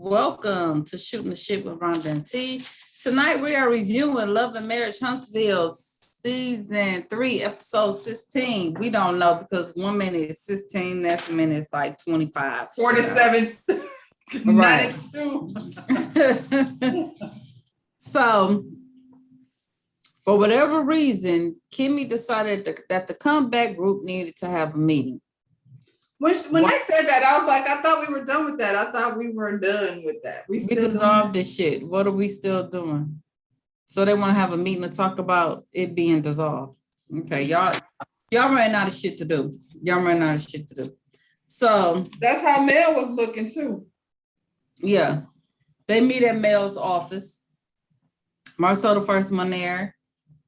Welcome to Shooting the Shit with Rhonda and T. Tonight we are reviewing Love and Marriage Huntsville Season 3, Episode 16. We don't know because 1 minute is 16, next minute is like 25. 47. Right. 92. So, for whatever reason, Kimmy decided that the comeback group needed to have a meeting. When they said that, I was like, I thought we were done with that. I thought we were done with that. We dissolved this shit. What are we still doing? So they want to have a meeting to talk about it being dissolved. Okay, y'all ran out of shit to do. So that's how Mel was looking too. Yeah, they meet at Mel's office. Marcel the first one there.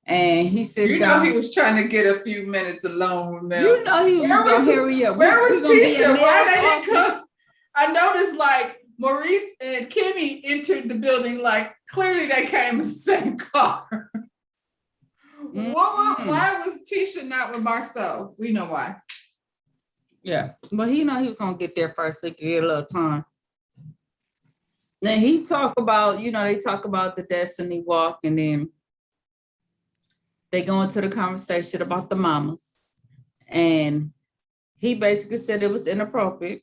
And he said, you know, he was trying to get a few minutes alone with Mel. You know, he was going to hurry up. Where was Tisha? Why they didn't come? I noticed like Maurice and Kimmy entered the building, like clearly they came in the same car. Mm-hmm. Why was Tisha not with Marcel? We know why. Yeah, but he was going to get there first so he could get a little time. Then he talk about, they talk about the Destiny Walk, and then they go into the conversation about the mamas. And he basically said it was inappropriate.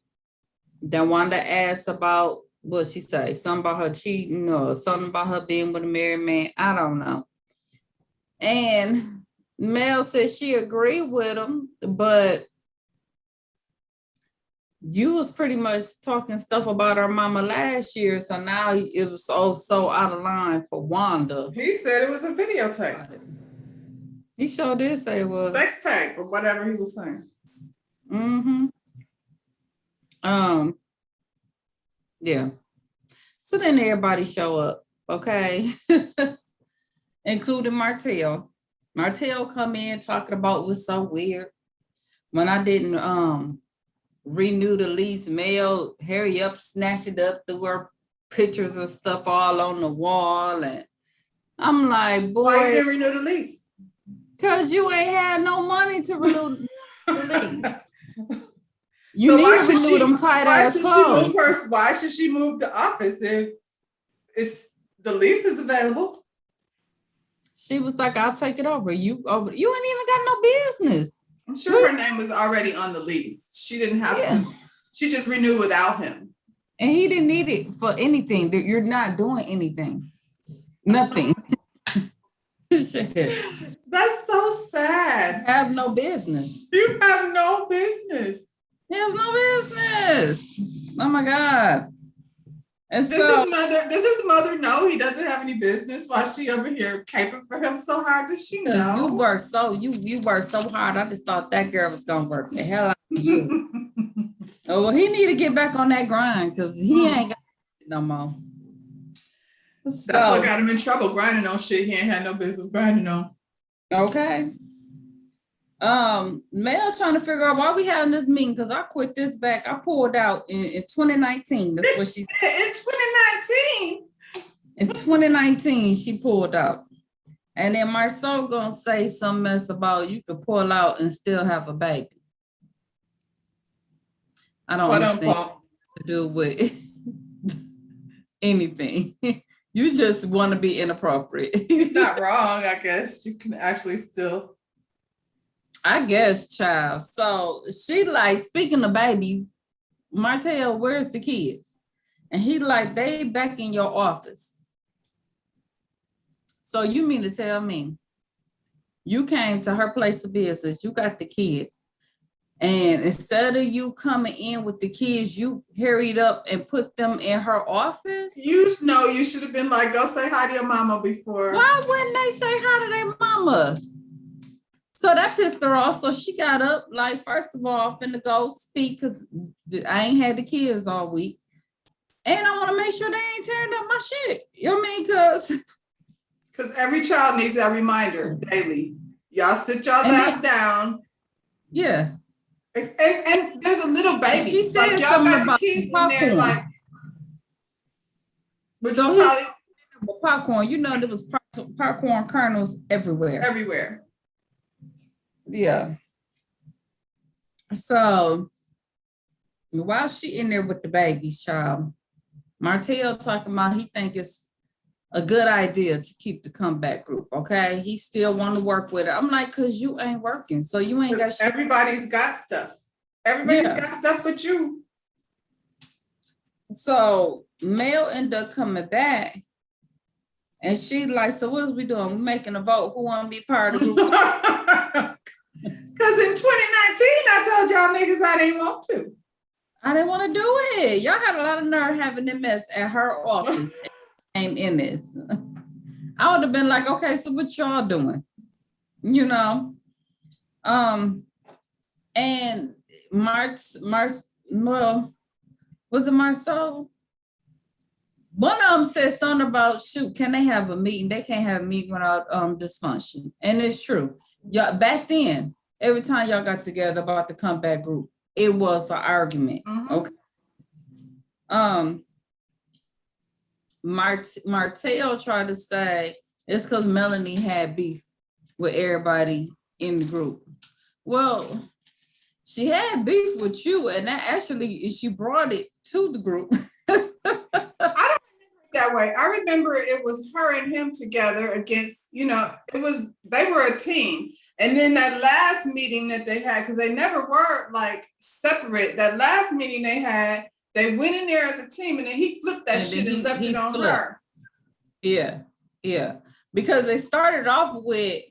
Then Wanda asked about, what she say? Something about her cheating or something about her being with a married man. I don't know. And Mel said she agreed with him, but you was pretty much talking stuff about our mama last year, so now it was so out of line for Wanda. He said it was a videotape. He sure did say it was. Sex tape or whatever he was saying. Mm-hmm. Yeah. So then everybody show up, okay? Including Martell. Martell come in talking about it was so weird. When I didn't renew the lease, Mel, hurry up, snatch it up, threw her pictures and stuff all on the wall. And I'm like, boy. Why you didn't renew the lease? Because you ain't had no money to renew the lease. You so need to renew them tight ass clothes. Why should she move the office if the lease is available? She was like, I'll take it over. You ain't even got no business. I'm sure her name was already on the lease. She didn't have to. She just renewed without him. And he didn't need it for anything. You're not doing anything. Nothing. Shit. That's so sad. You have no business. You have no business. He has no business. Oh my God. And does his mother know he doesn't have any business while she over here caping for him so hard? Does she know? You work so hard. I just thought that girl was gonna work the hell out of you. Oh, well, he need to get back on that grind because he ain't got it no more. That's what got him in trouble, grinding on shit he ain't had no business grinding on. Okay. Mel trying to figure out why we having this meeting because I quit this back. I pulled out in 2019. That's what she said. In 2019. In 2019, she pulled out. And then Marcel gonna say some mess about you could pull out and still have a baby. I don't understand what to do with anything. You just want to be inappropriate. Not wrong, I guess. You can actually still. I guess, child. So she like, speaking of babies, Martell, where's the kids? And he like, they back in your office. So you mean to tell me you came to her place of business, you got the kids, and instead of you coming in with the kids, you hurried up and put them in her office? You should have been like, go say hi to your mama before. Why wouldn't they say hi to their mama? So that pissed her off. So she got up, like, first of all, finna go speak because I ain't had the kids all week. And I want to make sure they ain't tearing up my shit. You know what I mean? Because every child needs that reminder daily. Y'all sit y'all ass down. Yeah. And there's a little baby. She said like, y'all got the kids popcorn. In there, like. So with popcorn, there was popcorn kernels everywhere. Everywhere. Yeah. So while she in there with the babies, child, Martell talking about he think it's a good idea to keep the comeback group, okay? He still want to work with it. I'm like, cause you ain't working, so you ain't got shit. Everybody's got stuff. Everybody's got stuff but you. So Mel ended up coming back, and she like, so what's we doing? We making a vote. Who want to be part of the group? Because in 2019, I told y'all niggas I didn't want to. I didn't want to do it. Y'all had a lot of nerve having them mess at her office and in this. I would have been like, okay, so what y'all doing? You know? And well, was it Marceau? One of them said something about, shoot, can they have a meeting? They can't have a meeting without dysfunction. And it's true. Y'all, back then, every time y'all got together about the comeback group, it was an argument. Okay. Martell tried to say it's because Melanie had beef with everybody in the group. Well, she had beef with you, and that actually she brought it to the group. I don't remember it that way. I remember it was her and him together against, they were a team. And then that last meeting that they had, because they never were like separate, that last meeting they had, they went in there as a team, and then he flipped that shit and left it on her. Yeah. Because they started off with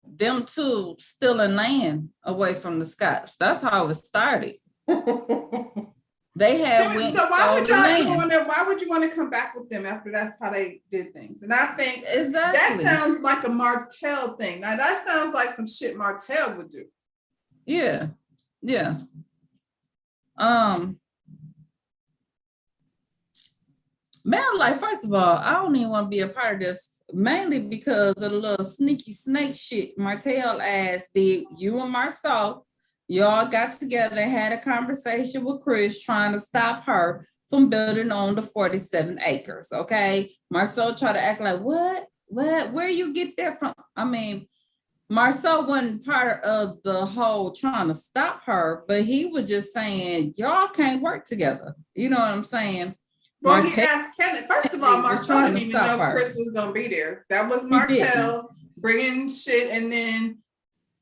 them two stealing land away from the Scots. That's how it started. They had so why would you want to come back with them after that's how they did things? And I think that sounds like a Martell thing. Now that sounds like some shit Martell would do. Yeah. Man, like, first of all, I don't even want to be a part of this, mainly because of the little sneaky snake shit Martell asked did. You and Marceau, y'all got together and had a conversation with Chris trying to stop her from building on the 47 acres, okay? Marceau tried to act like, what? Where you get that from? I mean, Marceau wasn't part of the whole trying to stop her, but he was just saying, y'all can't work together. You know what I'm saying? Well, he asked Kenneth. First of all, Marcel didn't even know Chris was going to be there. That was Martell bringing shit. And then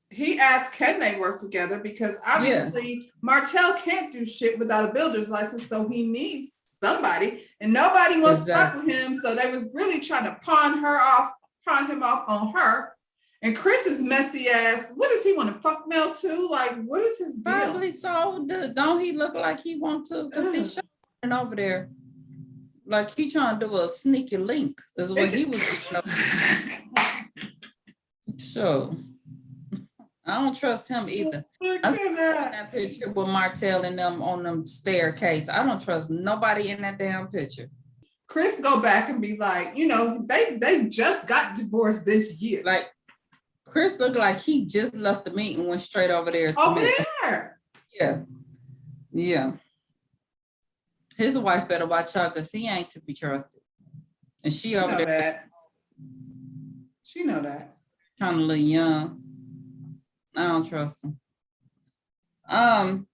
he asked, can they work together? Because obviously Martell can't do shit without a builder's license. So he needs somebody. And nobody wants to fuck with him. So they was really trying to pawn him off on her. And Chris's messy ass, what does he want to fuck Mel too? Like, what is his deal? Probably so. Don't he look like he want to? Because he's showing over there. Like he trying to do a sneaky link is what he was doing. So I don't trust him either. I saw that picture with Martell and them on them staircase. I don't trust nobody in that damn picture. Chris go back and be like, they just got divorced this year. Like Chris looked like he just left the meeting and went straight over there. Over there. Yeah. His wife better watch out because he ain't to be trusted. And she over there. That. She know that. Kind of a little young. I don't trust him. And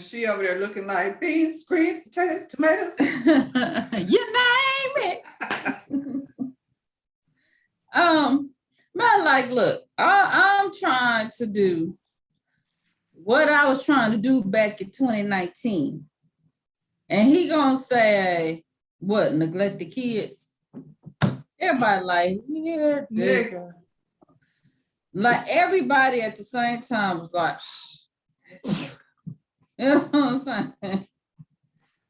she over there looking like beans, greens, potatoes, tomatoes. You name it. Man, like, look, I'm trying to do what I was trying to do back in 2019. And he gonna say, what, neglect the kids? Everybody like, yeah. Like everybody at the same time was like, you know what I'm saying?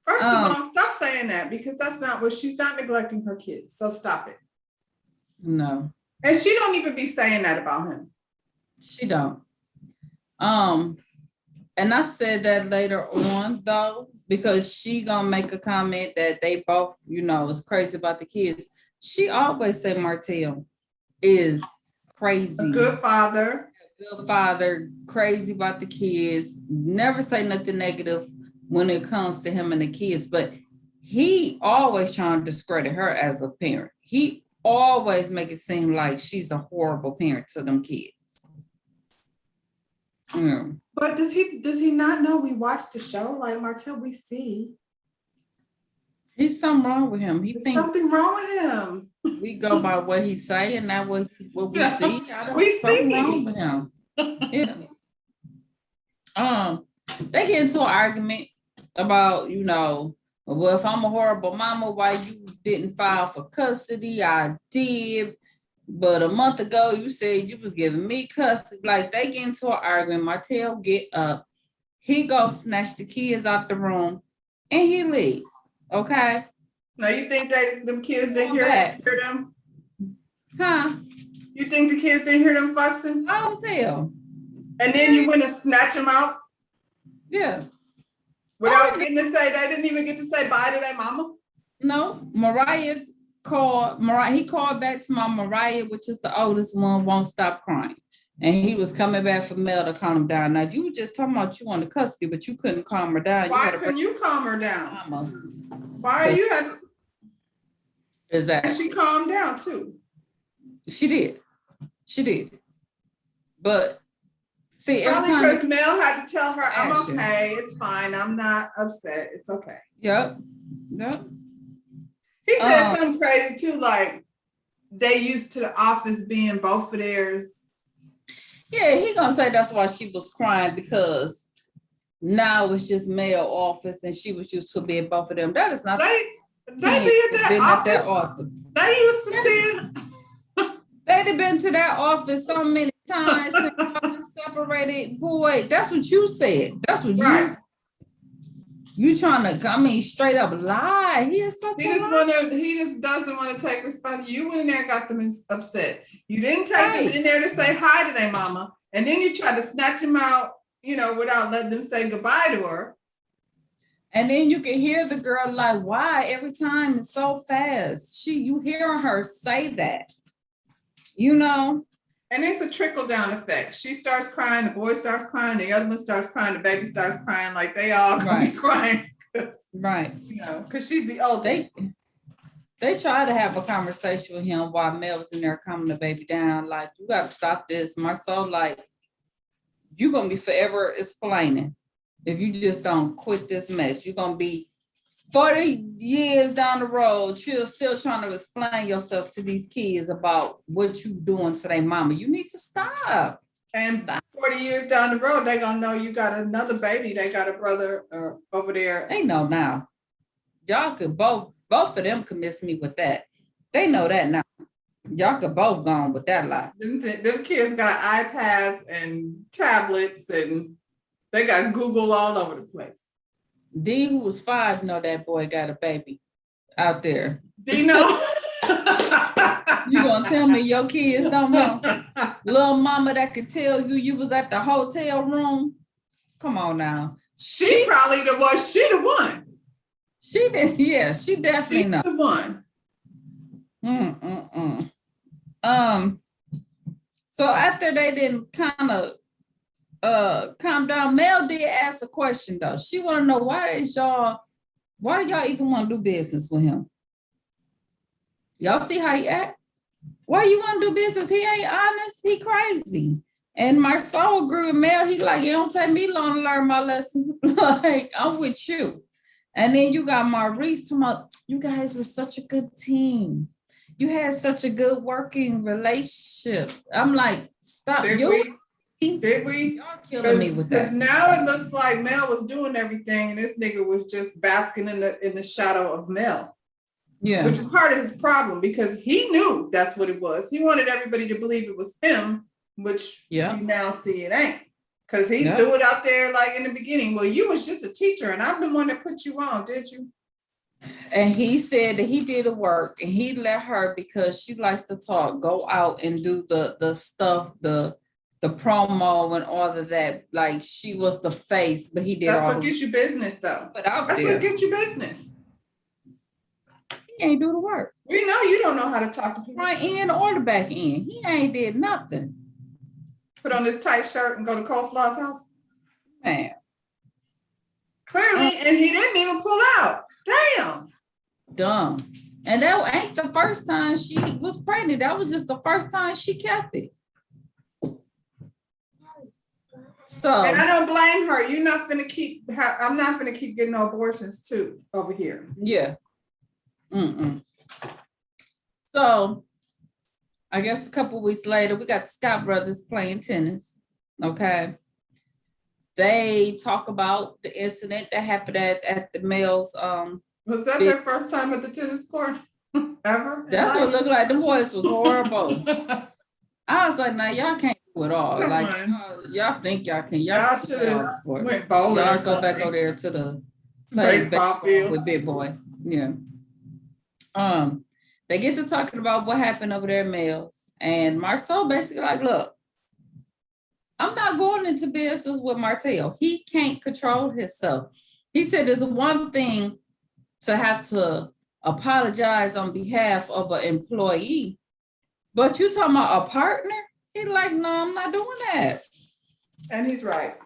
First of all, stop saying that because that's not what she's not neglecting her kids. So stop it. No. And she don't even be saying that about him. She don't. And I said that later on though, because she gonna make a comment that they both, is crazy about the kids. She always said Martell is crazy. A good father. Crazy about the kids. Never say nothing negative when it comes to him and the kids, but he always trying to discredit her as a parent. He always make it seem like she's a horrible parent to them kids. But does he not know we watched the show? Like Martell, we see. He's something wrong with him. He There's thinks something wrong with him. we go by what he's saying, not what we Yeah, see. I don't we something see. wrong with him. Yeah. They get into an argument about, well, if I'm a horrible mama, why you didn't file for custody? I did. But a month ago, you said you was giving me custody. Like, they get into an argument. Martell get up. He goes snatch the kids out the room and he leaves. Okay? Now you think them kids didn't hear them? Huh? You think the kids didn't hear them fussing? I don't tell. And then you went and snatch them out? Yeah. Without getting to say, they didn't even get to say bye to their mama? No, Mariah called. He called back to my Mariah, which is the oldest one, won't stop crying. And he was coming back for Mel to calm him down. Now, you were just talking about you on the custody, but you couldn't calm her down. Why couldn't you calm her down? Mama. Why you had to? Exactly. And she calmed down too. She did. But see, probably because Mel had to tell her, I'm okay, it's fine, I'm not upset, it's okay. Yep. He said something crazy too, like they used to the office being both of theirs. Yeah, he gonna say that's why she was crying, because now it's just Mel office and she was used to being both of them. That is not. They be at that office. They used to stand. They'd have been to that office so many times and separated. Boy, that's what you said. That's what you said. You trying to, straight up lie. He is such he just doesn't want to take responsibility. You went in there and got them upset. You didn't take them in there to say hi to their mama. And then you tried to snatch them out, without letting them say goodbye to her. And then you can hear the girl like, why every time it's so fast? You hear her say that, And it's a trickle down effect. She starts crying, the boy starts crying, the other one starts crying, the baby starts crying, like they all gonna be crying. Right. Because she's the oldest. They try to have a conversation with him while Mel was in there calming the baby down. Like, you gotta stop this. Marcel, like, you're gonna be forever explaining if you just don't quit this mess. You're gonna be 40 years down the road, you're still trying to explain yourself to these kids about what you doing to their mama. You need to stop. And 40 years down the road, they're gonna know you got another baby. They got a brother over there. They know now. Y'all could both of them could miss me with that. They know that now. Y'all could both go on with that lie. Them kids got iPads and tablets, and they got Google all over the place. D, who was 5, know that boy got a baby out there. D know. You gonna tell me your kids don't know? Little mama that could tell you was at the hotel room? Come on now. She probably the one. She the one. She did. Yeah, she definitely knows. The one. So after they didn't kind of calm down, Mel did ask a question though. She want to know why do y'all even want to do business with him? Y'all see how he act? Why you want to do business? He ain't honest. He crazy. And Marceau agree with Mel. He like, it don't take me long to learn my lesson. Like, I'm with you. And then you got Maurice talking about, you guys were such a good team. You had such a good working relationship. I'm like, stop. Did we? Y'all killing me with that. Because now it looks like Mel was doing everything and this nigga was just basking in the shadow of Mel. Yeah. Which is part of his problem, because he knew that's what it was. He wanted everybody to believe it was him, which you now see it ain't. Because he threw it out there like in the beginning. Well, you was just a teacher and I'm the one that put you on, did you? And he said that he did the work and he let her, because she likes to talk, go out and do the stuff, the promo and all of that. Like, she was the face, but he did that's all. What gets you business though. But out that's there, what gets you business. He ain't do the work. We know you don't know how to talk to people. Right in or the back end. He ain't did nothing. Put on this tight shirt and go to Coleslaw's house. Man. Clearly, and he didn't even pull out. Damn. Dumb. And that ain't the first time she was pregnant. That was just the first time she kept it. So, and I don't blame her. I'm not finna keep getting no abortions too over here. Yeah. Mm-mm. So I guess a couple weeks later, we got the Scott brothers playing tennis. Okay. They talk about the incident that happened at the male's Was that their first time at the tennis court ever? That's what it looked like. The voice was horrible. I was like, now y'all can't do it all. Come like on. y'all think y'all can. Y'all should have went bowling. Y'all or go something. back over there to the baseball field with Big Boy. Yeah. They get to talking about what happened over there, males, and Marcel basically like, look, I'm not going into business with Martell. He can't control himself. He said there's one thing to have to apologize on behalf of an employee, but you talking about a partner? He's like, no, I'm not doing that. And he's right.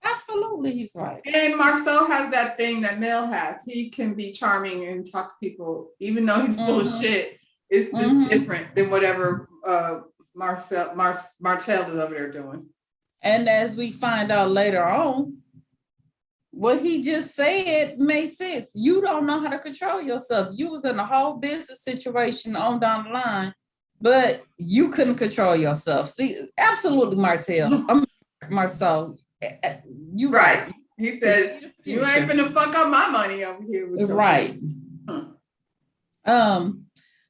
Absolutely, he's right. And Marcel has that thing that Mel has. He can be charming and talk to people, even though he's full of shit. It's just different than whatever Martell is over there doing. And as we find out later on, what he just said makes sense. You don't know how to control yourself. You was in a whole business situation on down the line, but you couldn't control yourself. See, absolutely, Marcel, you right. He said, you ain't finna fuck up my money over here. With right.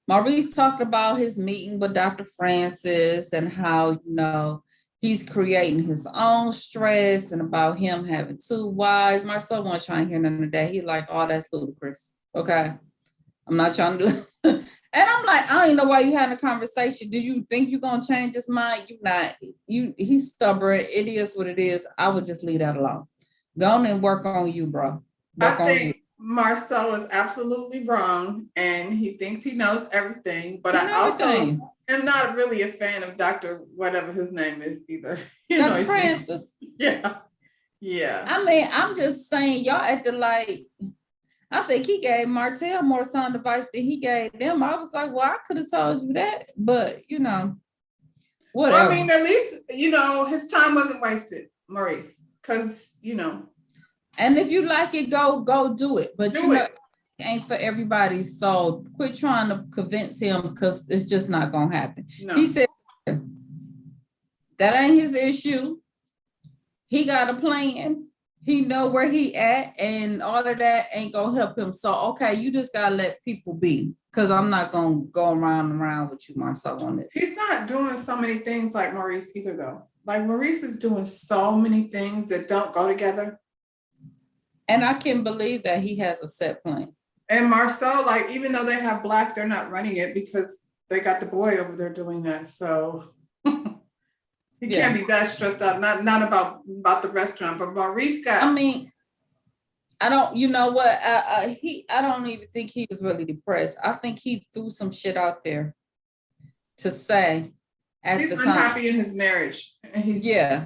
Maurice talked about his meeting with Dr. Francis and how, he's creating his own stress and about him having 2 wives. Marcel wasn't trying to hear none of that. He like, oh, that's ludicrous. Okay. I'm not trying to. And I'm like, I don't know why you having a conversation. Do you think you're going to change his mind? You not. He's stubborn. It is what it is. I would just leave that alone. Go on and work on you, bro. I think Marcel is absolutely wrong and he thinks he knows everything. But I also am not really a fan of Dr. whatever his name is either. Dr. Francis. Yeah. Yeah. I mean, I'm just saying, y'all acting like, I think he gave Martell more sound advice than he gave them. I was like, well, I could have told you that, but whatever. Well, I mean, at least, his time wasn't wasted, Maurice, because, And if you like it, go do it. But it ain't for everybody. So quit trying to convince him because it's just not going to happen. No. He said that ain't his issue. He got a plan. He know where he at, and all of that ain't gonna help him. So, okay, you just gotta let people be, because I'm not gonna go around with you, Marcel, on this. He's not doing so many things like Maurice either, though. Like Maurice is doing so many things that don't go together. And I can believe that he has a set plan. And Marcel, like, even though they have Black, they're not running it because they got the boy over there doing that. So he can't be that stressed out, not about the restaurant, but Maurice got. I mean, I don't, you know what? I don't even think he was really depressed. I think he threw some shit out there to say at the time. He's unhappy in his marriage. Yeah.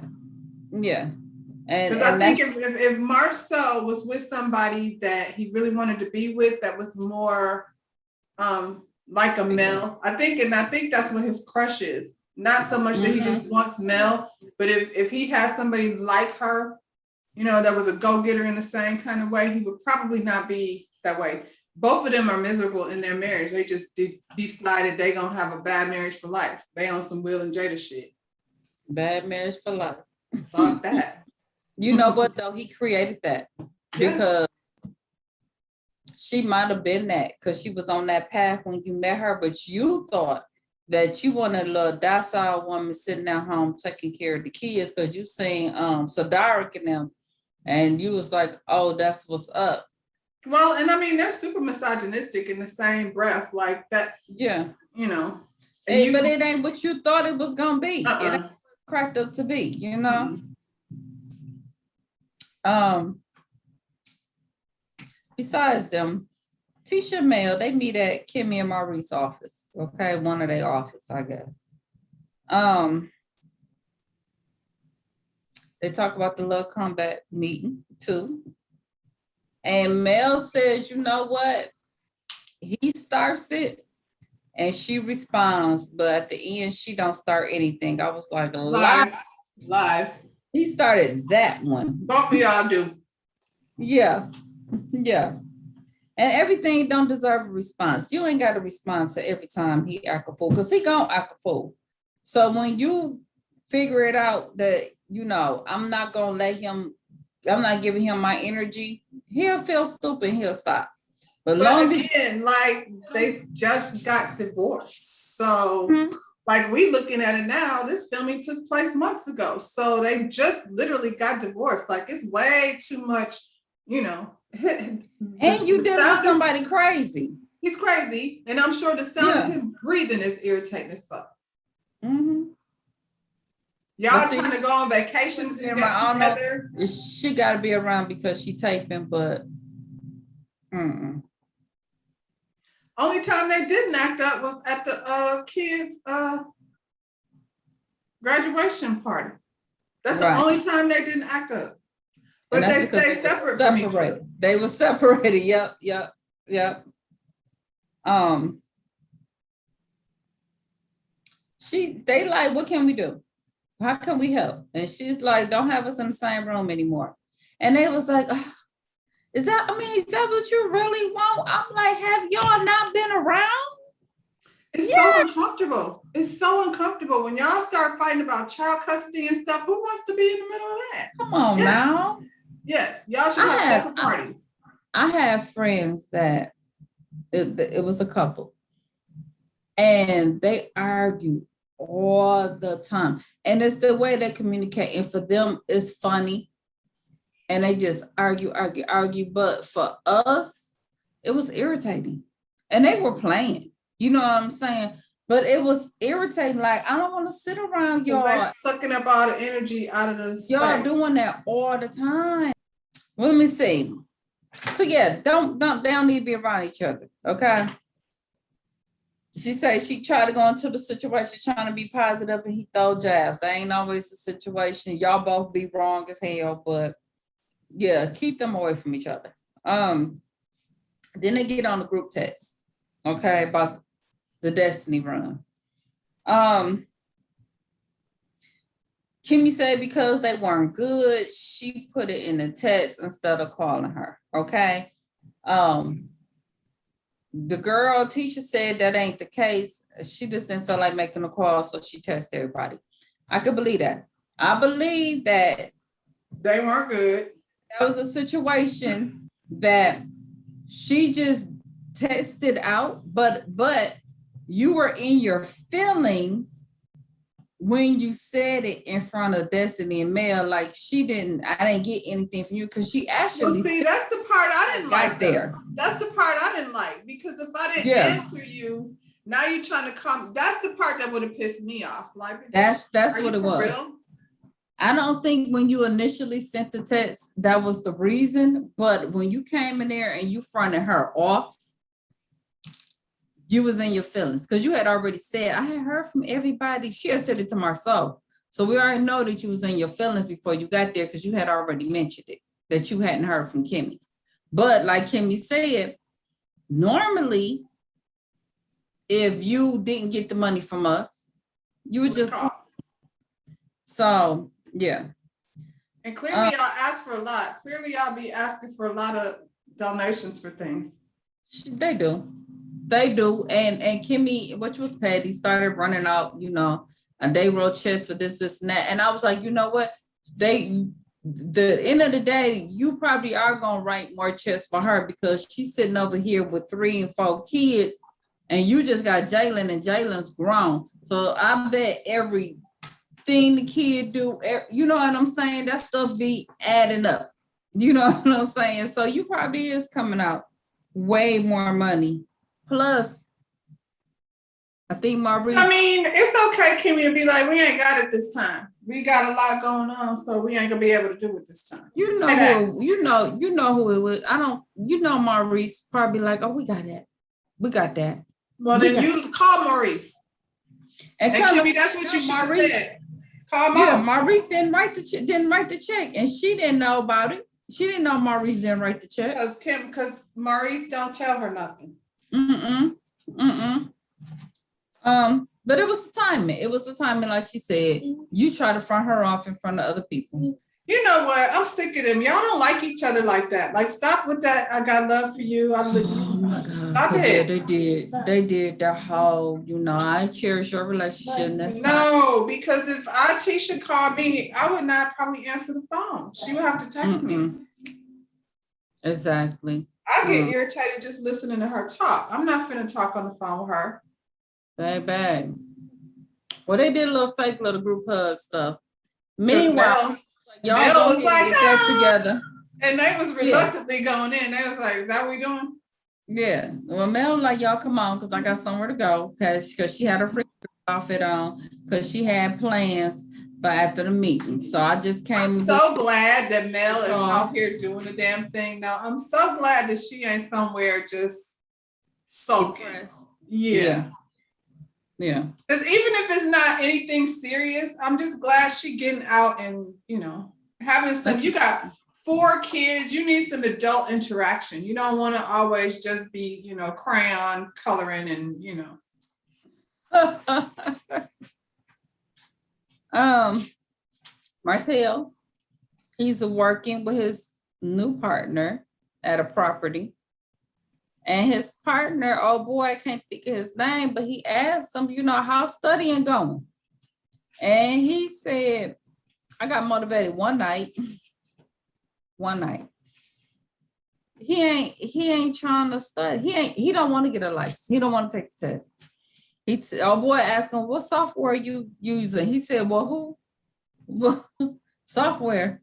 And because I think if Marcel was with somebody that he really wanted to be with, that was more like a Mel, I think that's what his crush is. Not so much that he just wants Mel, but if he has somebody like her, that was a go-getter in the same kind of way, he would probably not be that way. Both of them are miserable in their marriage. They just decided they're going to have a bad marriage for life. They on some Will and Jada shit. Bad marriage for life. Fuck that. You know what, though? He created that because she might have been that because she was on that path when you met her, but you thought that you wanted a little docile woman sitting at home taking care of the kids because you seen Sadarik and them, and you was like, oh, that's what's up. Well, and I mean, they're super misogynistic in the same breath, like that. Yeah. But it ain't what you thought it was gonna be. It ain't cracked up to be, Besides them, Tisha and Mel, they meet at Kimmy and Maurice's office. Okay, one of their office, I guess. They talk about the little combat meeting too. And Mel says, you know what? He starts it and she responds, but at the end, she don't start anything. I was like, live. He started that one. Both of y'all do. Yeah. And everything don't deserve a response. You ain't got to respond to every time he act a fool, because he gonna act a fool. So when you figure it out that, I'm not gonna I'm not giving him my energy, he'll feel stupid, he'll stop. But again, like they just got divorced. So like we looking at it now, this filming took place months ago. So they just literally got divorced. Like it's way too much, And you dealing with somebody crazy. He's crazy. And I'm sure the sound of him breathing is irritating as fuck. Y'all trying to go on vacations and get together? She got to be around because she taping, but only time they didn't act up was at the kids' graduation party. That's the only time they didn't act up. But they stayed separate from each other. They were separated. Yep. They like, what can we do? How can we help? And she's like, don't have us in the same room anymore. And they was like, is that what you really want? I'm like, have y'all not been around? It's so uncomfortable. It's so uncomfortable when y'all start fighting about child custody and stuff. Who wants to be in the middle of that? Come on now. Yes, y'all should have separate parties. I have friends that it was a couple, and they argue all the time, and it's the way they communicate. And for them, it's funny, and they just argue. But for us, it was irritating, and they were playing. You know what I'm saying? But it was irritating. Like, I don't want to sit around y'all. They're sucking up all the energy out of the space. Y'all doing that all the time. Well, let me see. So yeah, they don't need to be around each other. Okay. She said she tried to go into the situation trying to be positive, and he throw jabs. That ain't always the situation. Y'all both be wrong as hell, but yeah, keep them away from each other. Then they get on the group text, okay, about the Destiny run. Kimmy said because they weren't good, she put it in the text instead of calling her, okay? The girl, Tisha, said that ain't the case. She just didn't feel like making a call, so she texted everybody. I could believe that. I believe that they weren't good. That was a situation that she just tested out, but you were in your feelings when you said it in front of Destiny and Mel. Like I didn't get anything from you, because she actually. Well, see, that's the part I didn't like. That's the part I didn't like, because if I didn't answer you, now you're trying to come. That's the part that would have pissed me off. Like that's what it was. Real? I don't think when you initially sent the text that was the reason, but when you came in there and you fronted her off, you was in your feelings, because you had already said, I had heard from everybody. She had said it to Marceau. So we already know that you was in your feelings before you got there, because you had already mentioned it, that you hadn't heard from Kimmy. But like Kimmy said, normally, if you didn't get the money from us, you would just call. So, yeah. And clearly y'all ask for a lot. Clearly y'all be asking for a lot of donations for things. They do. And Kimmy, which was Patty, started running out, and they wrote checks for this and that. And I was like, you know what? The end of the day, you probably are going to write more checks for her, because she's sitting over here with 3 and 4 kids, and you just got Jalen, and Jalen's grown. So I bet everything the kid do, you know what I'm saying? That stuff be adding up. You know what I'm saying? So you probably is coming out way more money. Plus, I think Maurice. I mean, it's okay, Kimmy, to be like, we ain't got it this time. We got a lot going on, so we ain't gonna be able to do it this time. You know who it was. Maurice probably like, oh, we got that. Well, then you call Maurice. And Kimmy, that's what you should have said. Call Mom. Yeah, Maurice didn't write the check, and she didn't know about it. She didn't know Maurice didn't write the check. Because Maurice don't tell her nothing. But it was the timing. It was the timing, like she said. You try to front her off in front of other people. You know what? I'm sick of them. Y'all don't like each other like that. Like, stop with that. I got love for you. I love Oh you. my God. Stop 'Cause yeah, it. they did the whole, I cherish your relationship next time. No, because if Tisha called me, I would not probably answer the phone. She would have to text me. Exactly. I get irritated just listening to her talk. I'm not finna talk on the phone with her. Baby. Well, they did a little fake little group hug stuff. Meanwhile, y'all Mel go was ahead like, and get that together. And they was reluctantly going in. They was like, is that what we doing? Yeah. Well, Mel like, y'all come on, because I got somewhere to go. Because she had her free outfit on, because she had plans for after the meeting. So I just came. I'm so glad that Mel is out here doing the damn thing now. I'm so glad that she ain't somewhere just sulking. Yeah. Because even if it's not anything serious, I'm just glad she getting out and, having some, you got 4 kids, you need some adult interaction. You don't want to always just be, crayon coloring and, Martell, he's working with his new partner at a property. And his partner, oh boy, I can't think of his name, but he asked him, how's studying going? And he said, I got motivated one night. He ain't trying to study. He don't want to get a license. He don't want to take the test. Oh boy asked him, what software are you using? He said, well, who? Software.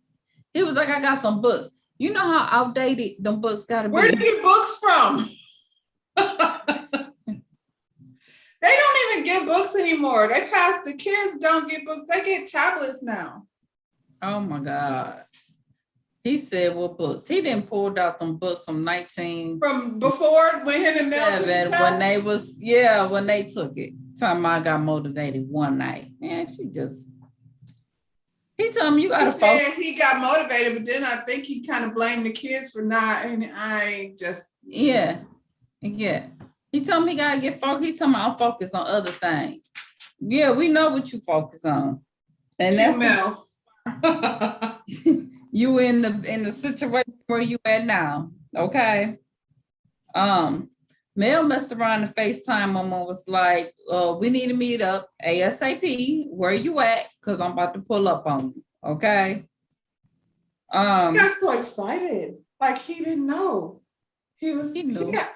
He was like, I got some books. You know how outdated them books gotta be. Where do you get books from? They don't even get books anymore. The kids don't get books. They get tablets now. Oh my God. He said, what books? He didn't pull out some books from before when him and Mel took the test? When they took it. Time I got motivated one night. Man, he told me you gotta focus. He got motivated, but then I think he kind of blamed the kids for not, and I just Yeah. He told me he gotta get focused. He told me I'll focus on other things. Yeah, we know what you focus on. And that's Mel. You in the situation where you at now. Okay. Mel messed around and FaceTime him and was like, we need to meet up ASAP. Where you at? Because I'm about to pull up on you. Okay. He got so excited. Like he didn't know. He got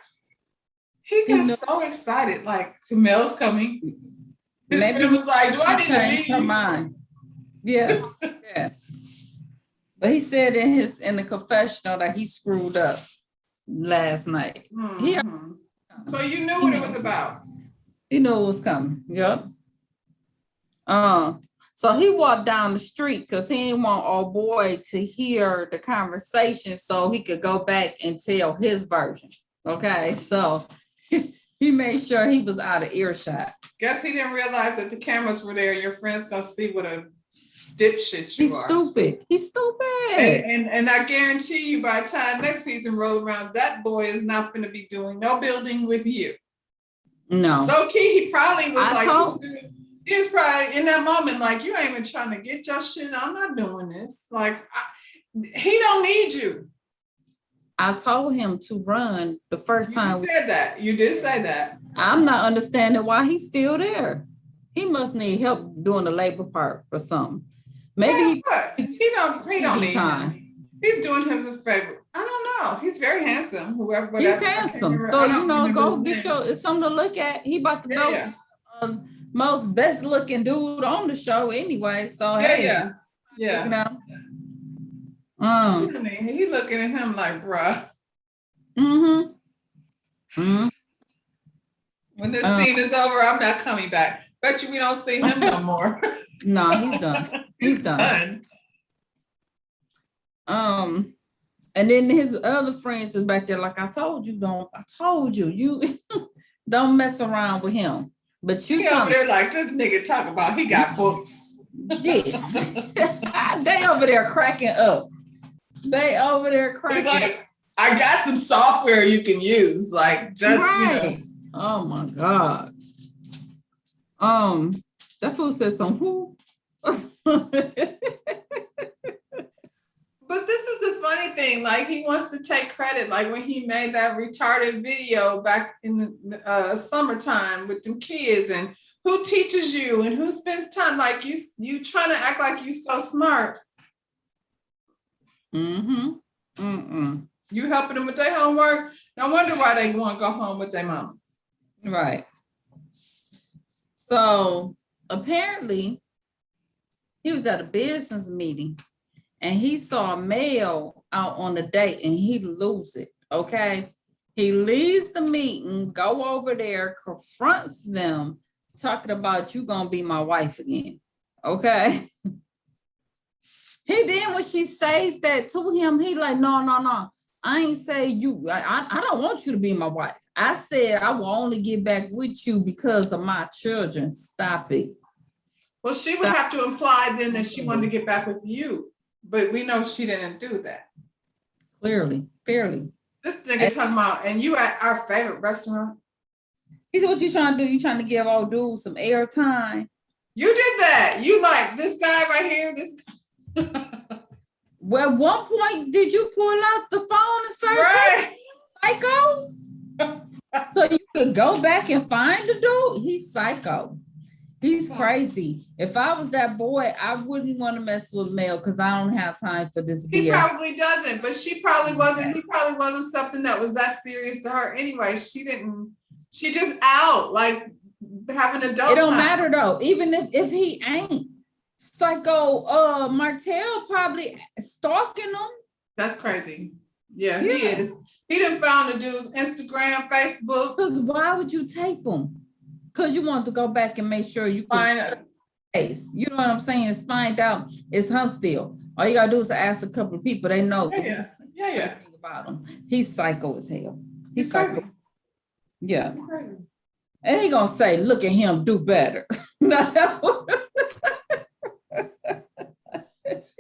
so excited. Like Mel's coming. His Maybe friend was like, do I need to leave? Her mind. Yeah. But he said in the confessional that he screwed up last night. Mm-hmm. So you knew what it was about. He knew it was coming. Yep. So he walked down the street because he didn't want old boy to hear the conversation so he could go back and tell his version. Okay, so he made sure he was out of earshot. Guess he didn't realize that the cameras were there. Your friend's gonna see what a dipshit you are. He's stupid. And I guarantee you, by the time next season rolls around, that boy is not going to be doing no building with you. No. Low key, he probably was he was probably in that moment like, you ain't even trying to get your shit. I'm not doing this. Like, he don't need you. I told him to run the first time. You said that. You did say that. I'm not understanding why he's still there. He must need help doing the labor part or something. Maybe he don't need time. Him. He's doing him a favor. I don't know. He's very handsome. Whatever. He's handsome. So go get it's something to look at. He about to go most best looking dude on the show anyway. So yeah. He looking at him like, bruh. When this scene is over, I'm not coming back. Bet you we don't see him no more. No, he's done. He's done. And then his other friends is back there like, I told you, you don't mess around with him. But you over there like, this nigga talk about he got books. Yeah. They over there cracking up. Like, I got some software you can use. Like, just, right. Oh my God. That fool said some who? But this is the funny thing. Like, he wants to take credit. Like when he made that retarded video back in the summertime with them kids, and who teaches you and who spends time. Like you trying to act like you so smart. You helping them with their homework. No wonder why they want to go home with their mom. Right. So apparently he was at a business meeting and he saw a male out on a date and he lose it. Okay. He leaves the meeting, go over there, confronts them, talking about you gonna be my wife again. Okay. He then when she says that to him, he like, no. I ain't say you. I don't want you to be my wife. I said I will only get back with you because of my children. Stop it. Well, she would have to imply then that she wanted to get back with you, but we know she didn't do that. Clearly. This nigga talking about, and you at our favorite restaurant. He said, what you trying to do? You trying to give old dude some airtime? You did that. You like this guy right here, this Well, at one point, did you pull out the phone and search right. Psycho? So you could go back and find the dude? He's psycho. He's crazy. If I was that boy, I wouldn't want to mess with Mel because I don't have time for this BS. He probably doesn't, but she probably wasn't. He probably wasn't something that was that serious to her anyway. She just out like having adult. It don't matter though. Even if he ain't. Psycho Martell probably stalking him. That's crazy. Yeah, he is. He done found the dude's Instagram, Facebook. Because why would you tape him? Because you want to go back and make sure you can face. You know what I'm saying? Is find out it's Huntsville. All you gotta do is ask a couple of people. They know. Yeah. About him. He's psycho as hell. He's psycho. Crazy. Yeah. And he gonna say, look at him do better.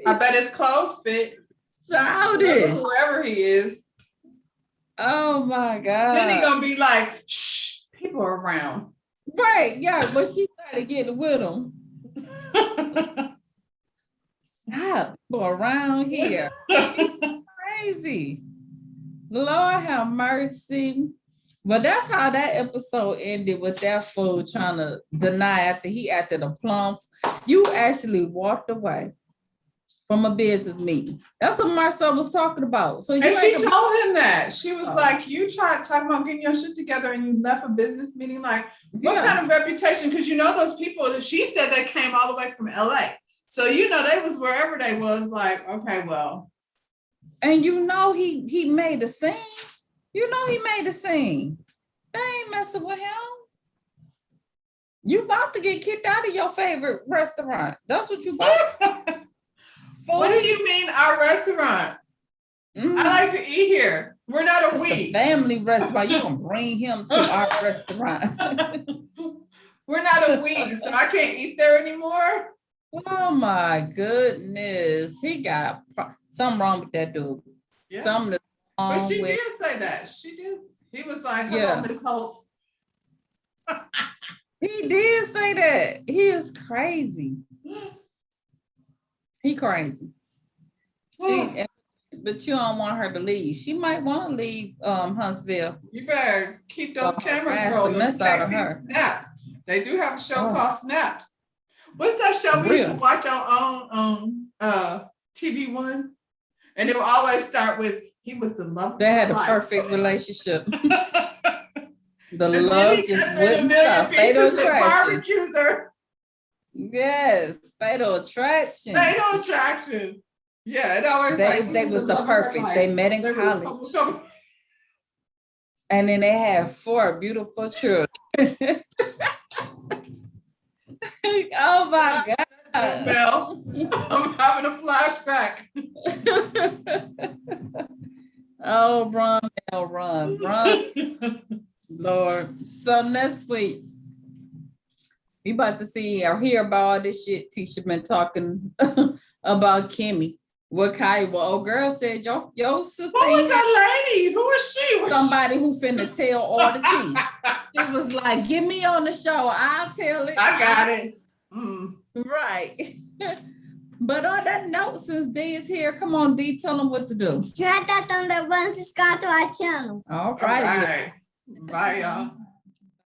I bet his clothes fit. Childish. Whoever he is. Oh my God. Then he gonna be like, shh, people are around. Right, yeah, but she started getting with him. Stop, people around here. Crazy. Lord have mercy. But that's how that episode ended, with that fool trying to deny after he acted a plum. You actually walked away from a business meeting. That's what Marcel was talking about. So and she told him that. She was like, you tried talking about getting your shit together and you left a business meeting. Like, what kind of reputation? Because you know those people that she said they came all the way from LA. So you know they was wherever they was, like, okay, well. And you know he made a scene. You know he made a scene. They ain't messing with him. You about to get kicked out of your favorite restaurant. That's what you about. What do you mean our restaurant? Mm-hmm. I like to eat here. We're not a we. Family restaurant. You can bring him to our restaurant. We're not a we, so I can't eat there anymore. Oh my goodness. He got something wrong with that dude. Yeah. Something wrong but she with... did say that. She did. He was like, hello, Miss Holt. He did say that. He is crazy. He crazy. But you don't want her to leave. She might want to leave Huntsville. You better keep those cameras rolling. Mess out of her. Snap. They do have a show called Snap. What's that show we used to watch on TV One? And it would always start with, he was the love of They had a life. Perfect relationship. The love just wouldn't stop. Fatal attraction. Her. Yes, fatal attraction. Fatal attraction. Yeah, it always they was the perfect. They met in college. And then they had 4 beautiful children. Oh my God. Mel, I'm having a flashback. Oh, run, Mel, run. Lord. So next week, we about to see or hear about all this shit Tisha been talking about Kimmy. What Kai, well, old girl said, yo, sister. Who was that lady? Who was she? Somebody who finna tell all the tea. She was like, get me on the show. I'll tell it. I got it. Mm. Right. But on that note, since D is here, come on, D, tell them what to do. Já tá tão bom, se inscreve no channel. All All right. right. Bye, y'all.